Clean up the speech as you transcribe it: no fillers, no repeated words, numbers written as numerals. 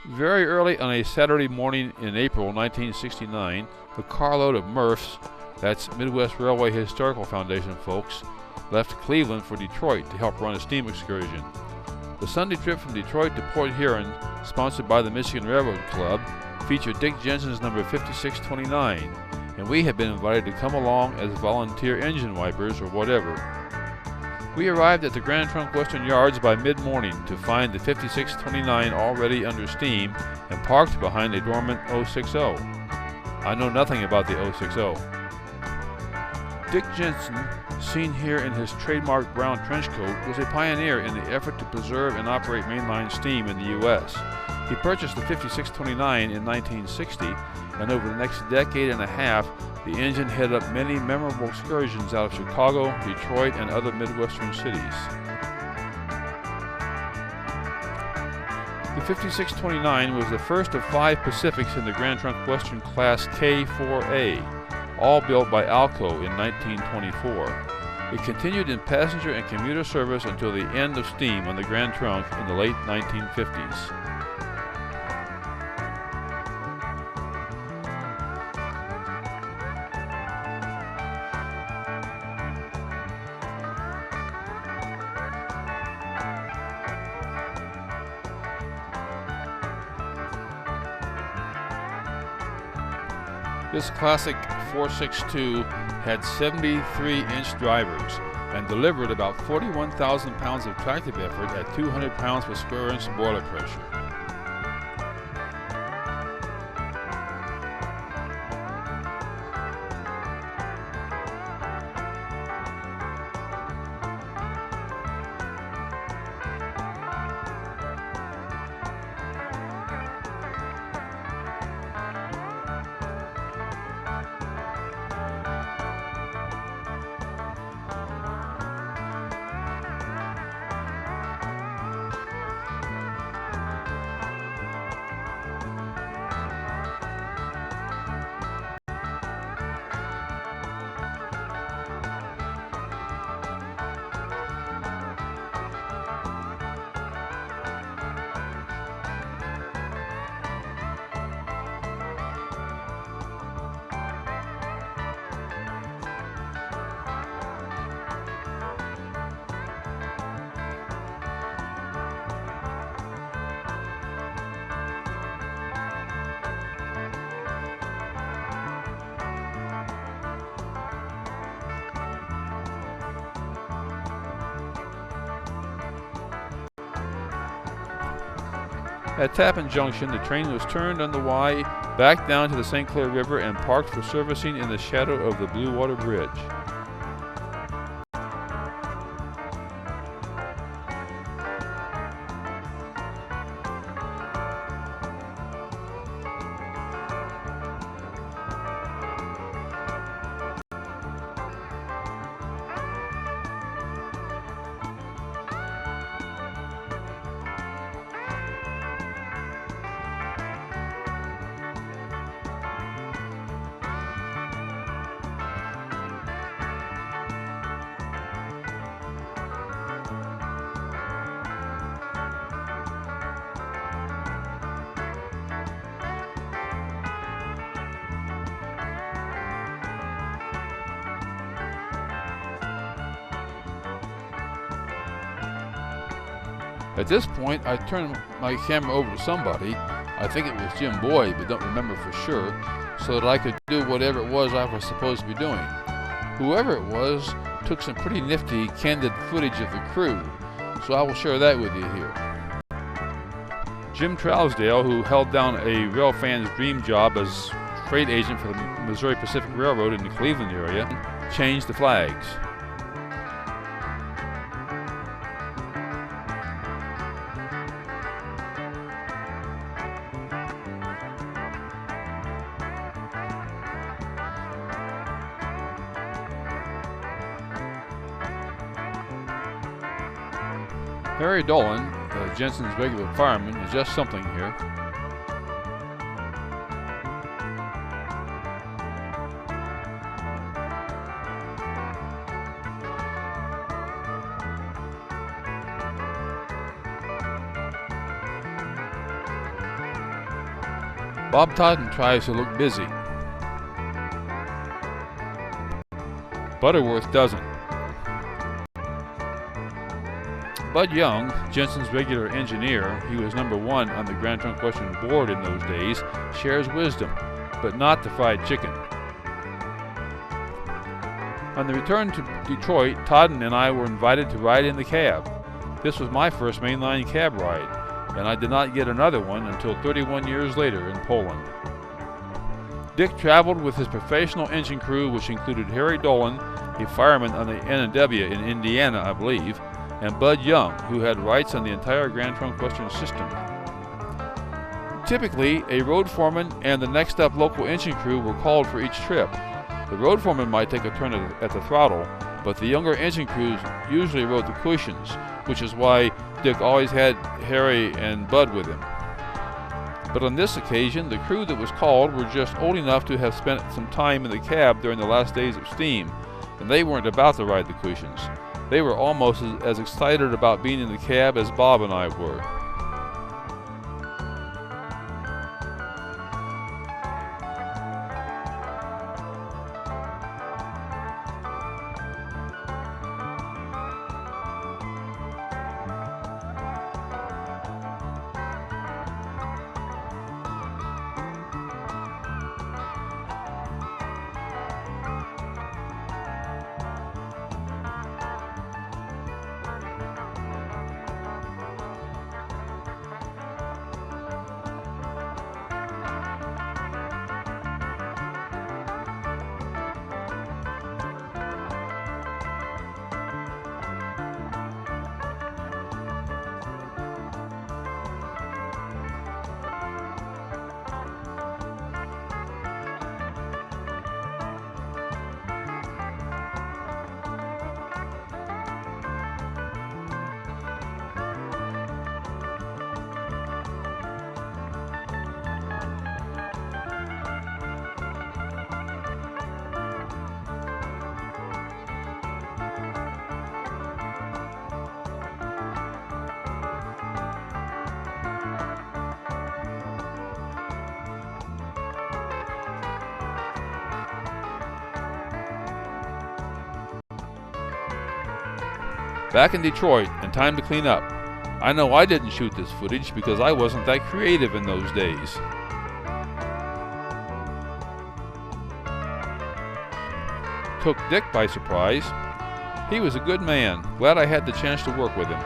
Very early on a Saturday morning in April 1969, the carload of MRHFs, that's Midwest Railway Historical Foundation folks, left Cleveland for Detroit to help run a steam excursion. The Sunday trip from Detroit to Port Huron, sponsored by the Michigan Railroad Club, featured Dick Jensen's number 5629, and we had been invited to come along as volunteer engine wipers or whatever. We arrived at the Grand Trunk Western Yards by mid-morning to find the 5629 already under steam and parked behind a dormant 060. I know nothing about the 060. Dick Jensen, seen here in his trademark brown trench coat, was a pioneer in the effort to preserve and operate mainline steam in the U.S. He purchased the 5629 in 1960, and over the next decade and a half, the engine headed up many memorable excursions out of Chicago, Detroit, and other Midwestern cities. The 5629 was the first of 5 Pacifics in the Grand Trunk Western Class K4A, all built by Alco in 1924. It continued in passenger and commuter service until the end of steam on the Grand Trunk in the late 1950s. This classic 462 had 73-inch drivers and delivered about 41,000 pounds of tractive effort at 200 pounds per square inch boiler pressure. At Tappan Junction, the train was turned on the Y back down to the St. Clair River and parked for servicing in the shadow of the Blue Water Bridge. At this point, I turned my camera over to somebody, I think it was Jim Boyd, but don't remember for sure, so that I could do whatever it was I was supposed to be doing. Whoever it was took some pretty nifty, candid footage of the crew, so I will share that with you here. Jim Trousdale, who held down a railfan's dream job as freight agent for the Missouri Pacific Railroad in the Cleveland area, changed the flags. Harry Dolan, Jensen's regular fireman, is just something here. Bob Totten tries to look busy. Butterworth doesn't. Bud Young, Jensen's regular engineer, he was #1 on the Grand Trunk Western board in those days, shares wisdom, but not the fried chicken. On the return to Detroit, Totten and I were invited to ride in the cab. This was my first mainline cab ride, and I did not get another one until 31 years later in Poland. Dick traveled with his professional engine crew, which included Harry Dolan, a fireman on the N&W in Indiana, I believe, and Bud Young, who had rights on the entire Grand Trunk Western system. Typically, a road foreman and the next up local engine crew were called for each trip. The road foreman might take a turn at the throttle, but the younger engine crews usually rode the cushions, which is why Dick always had Harry and Bud with him. But on this occasion, the crew that was called were just old enough to have spent some time in the cab during the last days of steam, and they weren't about to ride the cushions. They were almost as excited about being in the cab as Bob and I were. Back in Detroit, and time to clean up. I know I didn't shoot this footage because I wasn't that creative in those days. Took Dick by surprise. He was a good man. Glad I had the chance to work with him.